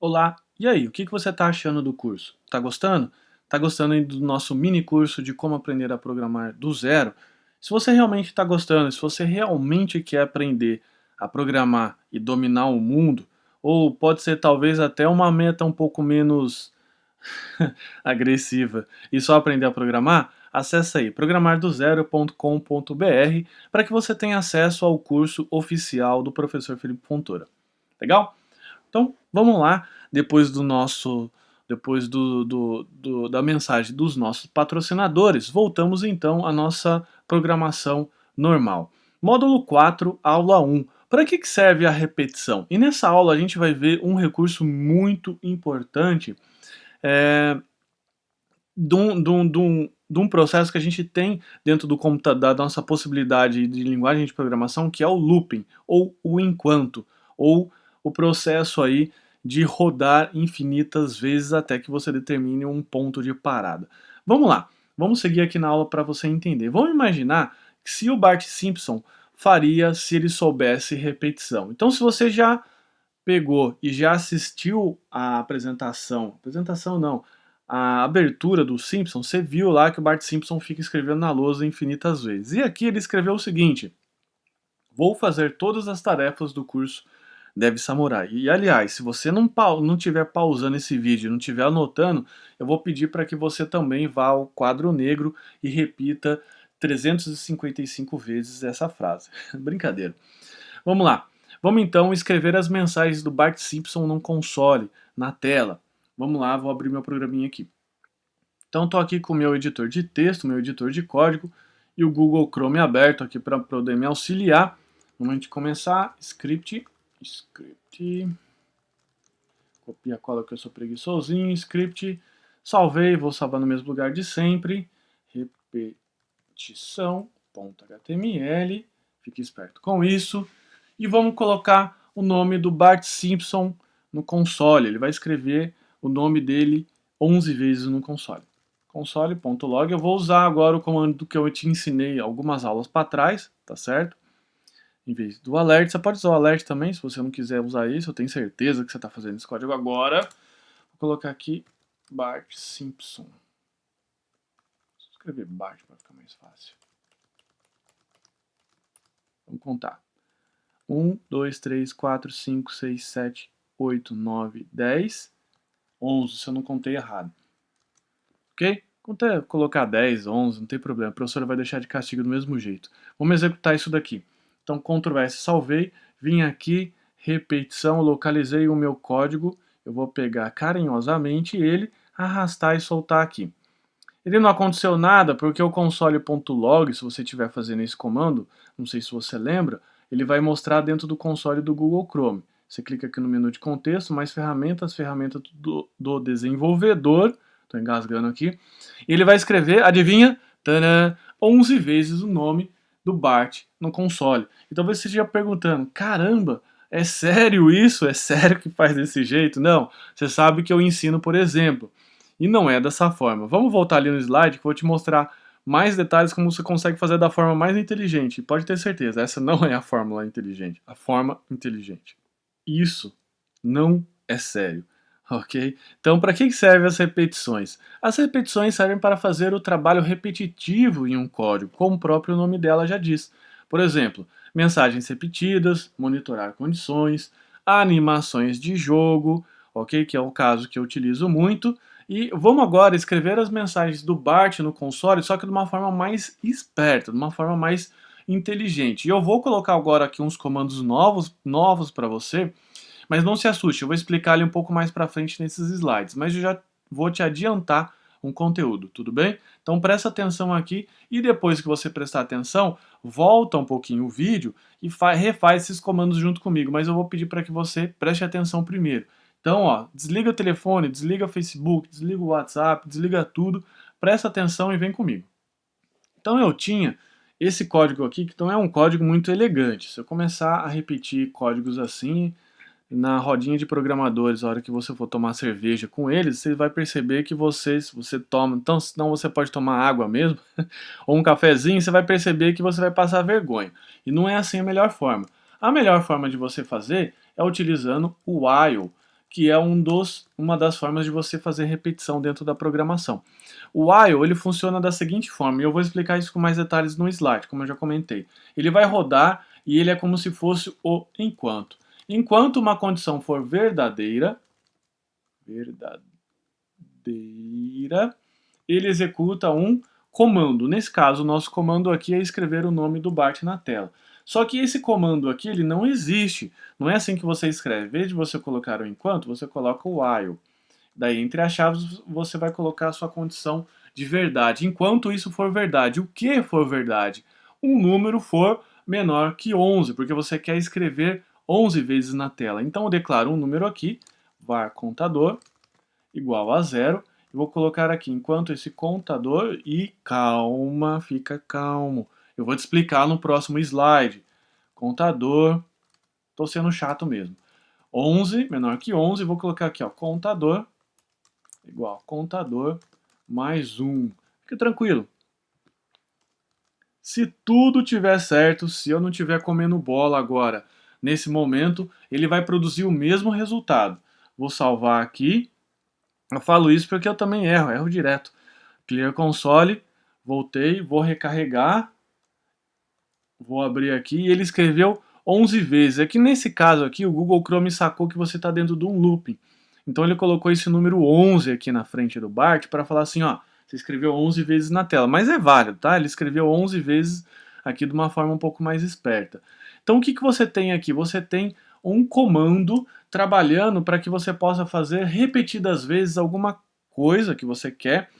Olá, e aí, o que você está achando do curso? Tá gostando? Tá gostando aí do nosso mini curso de como aprender a programar do zero? Se você realmente está gostando, se você realmente quer aprender a programar e dominar o mundo, ou pode ser talvez até uma meta um pouco menos agressiva e só aprender a programar, acessa aí programardozero.com.br para que você tenha acesso ao curso oficial do professor Felipe Fontoura. Legal? Então, vamos lá, da mensagem dos nossos patrocinadores, voltamos então à nossa programação normal. Módulo 4, aula 1. Para que serve a repetição? E nessa aula a gente vai ver um recurso muito importante de um processo que a gente tem dentro do computador, da nossa possibilidade de linguagem de programação, que é o looping, ou o enquanto, ou o processo aí de rodar infinitas vezes até que você determine um ponto de parada. Vamos lá, vamos seguir aqui na aula para você entender. Vamos imaginar que se o Bart Simpson faria se ele soubesse repetição. Então, se você já pegou e já assistiu a apresentação não, a abertura do Simpson, você viu lá que o Bart Simpson fica escrevendo na lousa infinitas vezes. E aqui ele escreveu o seguinte: vou fazer todas as tarefas do curso Deve Samurai. E aliás, se você não tiver pausando esse vídeo, não estiver anotando, eu vou pedir para que você também vá ao quadro negro e repita 355 vezes essa frase. Brincadeira. Vamos lá. Vamos então escrever as mensagens do Bart Simpson no console, na tela. Vamos lá, vou abrir meu programinha aqui. Então estou aqui com o meu editor de texto, meu editor de código e o Google Chrome aberto aqui para poder me auxiliar. No momento de começar, script, copia a cola que eu sou preguiçosinho, script, salvei, vou salvar no mesmo lugar de sempre, repetição.html, fique esperto com isso, e vamos colocar o nome do Bart Simpson no console, ele vai escrever o nome dele 11 vezes no console. Console.log, eu vou usar agora o comando que eu te ensinei algumas aulas para trás, tá certo? Em vez do alert, você pode usar o alert também, se você não quiser usar isso, eu tenho certeza que você está fazendo esse código agora. Vou colocar aqui Bart Simpson. Vou escrever Bart para ficar mais fácil. Vamos contar. 1, 2, 3, 4, 5, 6, 7, 8, 9, 10, 11, se eu não contei errado. Ok? Quando colocar 10, 11, não tem problema, a professora vai deixar de castigo do mesmo jeito. Vamos executar isso daqui. Então, Ctrl S, salvei, vim aqui, repetição, localizei o meu código, eu vou pegar carinhosamente ele, arrastar e soltar aqui. Ele não aconteceu nada porque o console.log, se você estiver fazendo esse comando, não sei se você lembra, ele vai mostrar dentro do console do Google Chrome. Você clica aqui no menu de contexto, mais ferramentas, ferramenta do desenvolvedor, estou engasgando aqui, e ele vai escrever, adivinha, 11 vezes o nome do Bart no console. E talvez você esteja perguntando, caramba, é sério isso? É sério que faz desse jeito? Não, você sabe que eu ensino por exemplo. E não é dessa forma. Vamos voltar ali no slide que eu vou te mostrar mais detalhes como você consegue fazer da forma mais inteligente. E pode ter certeza, essa não é a fórmula inteligente. A forma inteligente. Isso não é sério. Ok? Então, para que servem as repetições? As repetições servem para fazer o trabalho repetitivo em um código, como o próprio nome dela já diz. Por exemplo, mensagens repetidas, monitorar condições, animações de jogo, ok? Que é o caso que eu utilizo muito. E vamos agora escrever as mensagens do Bart no console, só que de uma forma mais esperta, de uma forma mais inteligente. E eu vou colocar agora aqui uns comandos novos para você, mas não se assuste, eu vou explicar ali um pouco mais para frente nesses slides, mas eu já vou te adiantar um conteúdo, tudo bem? Então presta atenção aqui e depois que você prestar atenção, volta um pouquinho o vídeo e refaz esses comandos junto comigo, mas eu vou pedir para que você preste atenção primeiro. Então, ó, desliga o telefone, desliga o Facebook, desliga o WhatsApp, desliga tudo, presta atenção e vem comigo. Então eu tinha esse código aqui, que então é um código muito elegante. Se eu começar a repetir códigos assim, na rodinha de programadores, a hora que você for tomar cerveja com eles, você vai perceber que se você toma, então senão você pode tomar água mesmo, ou um cafezinho, você vai perceber que você vai passar vergonha. E não é assim a melhor forma. A melhor forma de você fazer é utilizando o while, que é uma das formas de você fazer repetição dentro da programação. O while, ele funciona da seguinte forma, e eu vou explicar isso com mais detalhes no slide, como eu já comentei. Ele vai rodar e ele é como se fosse o enquanto. Enquanto uma condição for verdadeira, ele executa um comando. Nesse caso, o nosso comando aqui é escrever o nome do Bart na tela. Só que esse comando aqui, ele não existe. Não é assim que você escreve. Em vez de você colocar o enquanto, você coloca o while. Daí, entre as chaves, você vai colocar a sua condição de verdade. Enquanto isso for verdade. O que for verdade? Um número for menor que 11, porque você quer escrever 11 vezes na tela. Então, eu declaro um número aqui, var contador, igual a 0. Eu vou colocar aqui, enquanto esse contador, e calma, fica calmo. Eu vou te explicar no próximo slide. Contador, estou sendo chato mesmo. 11, menor que 11, vou colocar aqui, ó, contador, igual contador, mais 1. Fica tranquilo. Se tudo tiver certo, se eu não estiver comendo bola agora, nesse momento, ele vai produzir o mesmo resultado. Vou salvar aqui. Eu falo isso porque eu também erro direto. Clear Console, voltei, vou recarregar, vou abrir aqui e ele escreveu 11 vezes. É que nesse caso aqui o Google Chrome sacou que você está dentro de um looping. Então ele colocou esse número 11 aqui na frente do Bart para falar assim, ó, você escreveu 11 vezes na tela. Mas é válido, tá? Ele escreveu 11 vezes aqui de uma forma um pouco mais esperta. Então o que você tem aqui? Você tem um comando trabalhando para que você possa fazer repetidas vezes alguma coisa que você quer,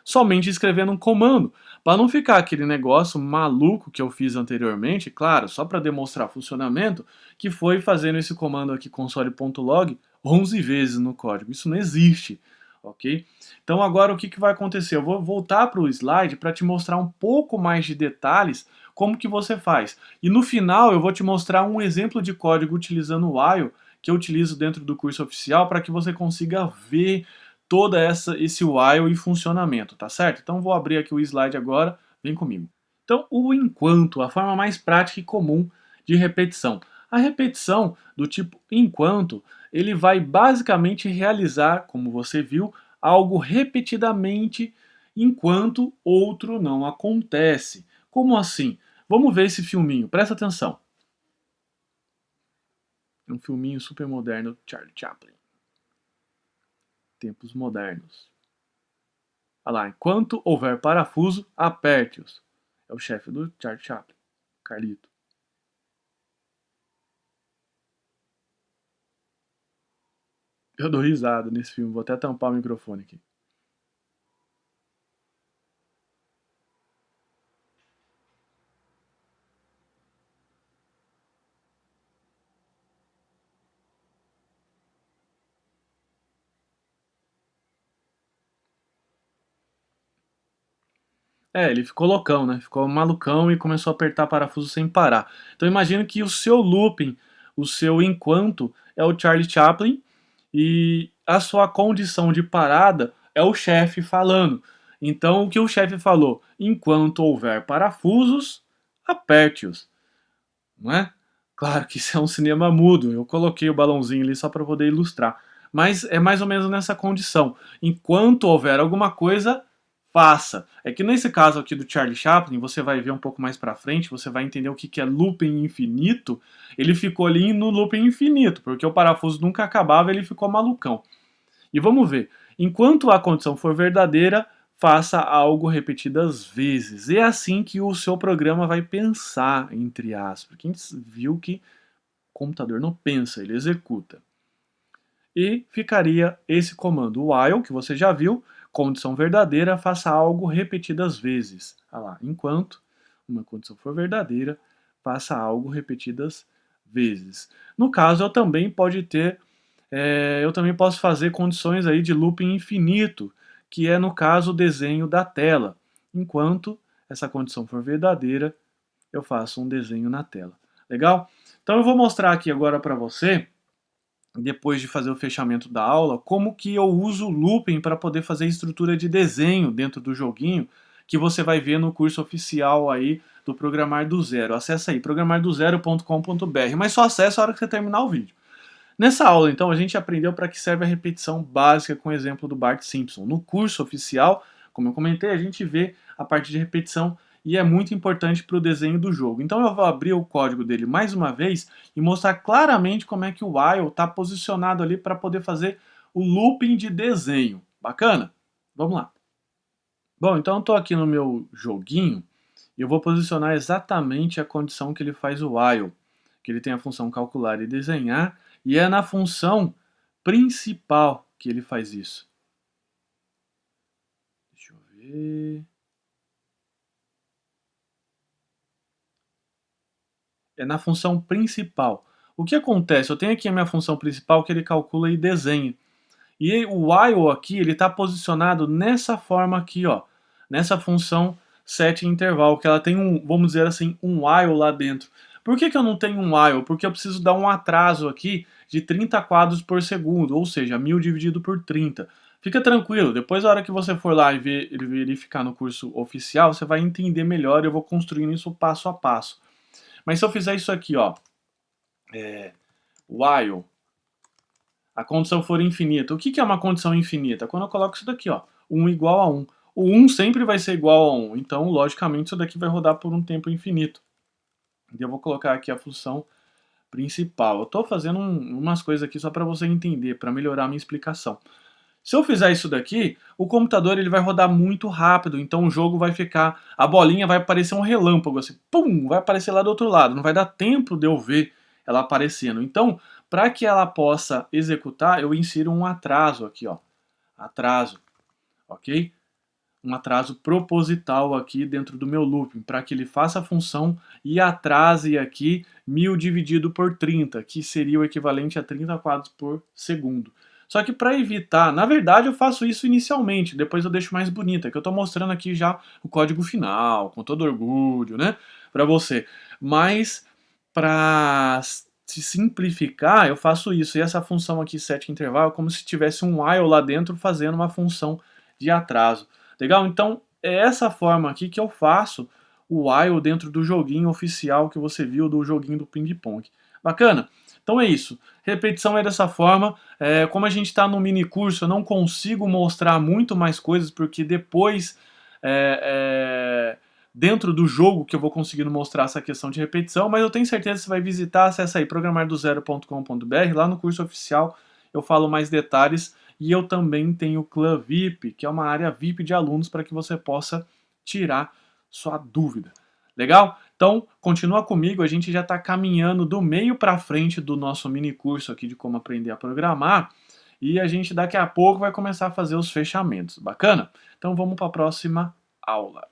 somente escrevendo um comando, para não ficar aquele negócio maluco que eu fiz anteriormente, claro, só para demonstrar funcionamento, que foi fazendo esse comando aqui console.log 11 vezes no código. Isso não existe, ok? Então agora o que vai acontecer? Eu vou voltar para o slide para te mostrar um pouco mais de detalhes como que você faz. E no final eu vou te mostrar um exemplo de código utilizando o while que eu utilizo dentro do curso oficial para que você consiga ver toda esse while em funcionamento, tá certo? Então vou abrir aqui o slide agora, vem comigo. Então o enquanto, a forma mais prática e comum de repetição. A repetição do tipo enquanto, ele vai basicamente realizar, como você viu, algo repetidamente enquanto outro não acontece. Como assim? Vamos ver esse filminho, presta atenção. É um filminho super moderno, Charlie Chaplin. Tempos modernos. Olha lá, enquanto houver parafuso, aperte-os. É o chefe do Charlie Chaplin, Carlito. Eu dou risada nesse filme, vou até tampar o microfone aqui. É, ele ficou loucão, né? Ficou malucão e começou a apertar parafuso sem parar. Então imagina que o seu looping, o seu enquanto é o Charlie Chaplin e a sua condição de parada é o chefe falando. Então o que o chefe falou? Enquanto houver parafusos, aperte-os. Não é? Claro que isso é um cinema mudo. Eu coloquei o balãozinho ali só para poder ilustrar. Mas é mais ou menos nessa condição. Enquanto houver alguma coisa, faça. É que nesse caso aqui do Charlie Chaplin, você vai ver um pouco mais pra frente, você vai entender o que é looping infinito. Ele ficou ali no looping infinito, porque o parafuso nunca acabava, ele ficou malucão. E vamos ver. Enquanto a condição for verdadeira, faça algo repetidas vezes. É assim que o seu programa vai pensar, entre aspas. Porque a gente viu que o computador não pensa, ele executa. E ficaria esse comando while, que você já viu, condição verdadeira, faça algo repetidas vezes. Olha lá, enquanto uma condição for verdadeira, faça algo repetidas vezes. No caso, eu também posso fazer condições aí de looping infinito, que é no caso o desenho da tela. Enquanto essa condição for verdadeira, eu faço um desenho na tela. Legal? Então eu vou mostrar aqui agora para você, depois de fazer o fechamento da aula, como que eu uso o looping para poder fazer estrutura de desenho dentro do joguinho, que você vai ver no curso oficial aí do Programar do Zero. Acesse aí, programardozero.com.br, mas só acessa a hora que você terminar o vídeo. Nessa aula, então, a gente aprendeu para que serve a repetição básica com o exemplo do Bart Simpson. No curso oficial, como eu comentei, a gente vê a parte de repetição e é muito importante para o desenho do jogo. Então eu vou abrir o código dele mais uma vez e mostrar claramente como é que o while está posicionado ali para poder fazer o looping de desenho. Bacana? Vamos lá. Bom, então eu estou aqui no meu joguinho e eu vou posicionar exatamente a condição que ele faz o while, que ele tem a função calcular e desenhar, e é na função principal que ele faz isso. Deixa eu ver. É na função principal. O que acontece? Eu tenho aqui a minha função principal que ele calcula e desenha. E o while aqui, ele está posicionado nessa forma aqui, ó, nessa função setInterval, que ela tem um, vamos dizer assim, um while lá dentro. Por que eu não tenho um while? Porque eu preciso dar um atraso aqui de 30 quadros por segundo, ou seja, 1000 dividido por 30. Fica tranquilo, depois a hora que você for lá e verificar no curso oficial, você vai entender melhor e eu vou construindo isso passo a passo. Mas se eu fizer isso aqui, ó, while, a condição for infinita. O que é uma condição infinita? Quando eu coloco isso daqui, ó, 1 igual a 1. O 1 sempre vai ser igual a 1, então, logicamente, isso daqui vai rodar por um tempo infinito. E eu vou colocar aqui a função principal. Eu estou fazendo umas coisas aqui só para você entender, para melhorar a minha explicação. Se eu fizer isso daqui, o computador ele vai rodar muito rápido, então o jogo vai ficar, a bolinha vai aparecer um relâmpago, assim, pum, vai aparecer lá do outro lado, não vai dar tempo de eu ver ela aparecendo. Então, para que ela possa executar, eu insiro um atraso aqui, ó, atraso, ok? Um atraso proposital aqui dentro do meu looping, para que ele faça a função e atrase aqui 1000 dividido por 30, que seria o equivalente a 30 quadros por segundo. Só que para evitar, na verdade eu faço isso inicialmente, depois eu deixo mais bonita, que eu estou mostrando aqui já o código final, com todo orgulho, né, para você. Mas para se simplificar, eu faço isso. E essa função aqui, setInterval, é como se tivesse um while lá dentro fazendo uma função de atraso. Legal? Então, é essa forma aqui que eu faço o while dentro do joguinho oficial que você viu, do joguinho do ping-pong. Bacana? Então é isso. Repetição é dessa forma. Como a gente está no mini curso, eu não consigo mostrar muito mais coisas, porque depois, dentro do jogo, que eu vou conseguindo mostrar essa questão de repetição, mas eu tenho certeza que você vai visitar, acessa aí programardozero.com.br, lá no curso oficial eu falo mais detalhes. E eu também tenho o Clã VIP, que é uma área VIP de alunos para que você possa tirar sua dúvida. Legal? Então, continua comigo, a gente já está caminhando do meio para frente do nosso mini curso aqui de como aprender a programar. E a gente daqui a pouco vai começar a fazer os fechamentos. Bacana? Então vamos para a próxima aula.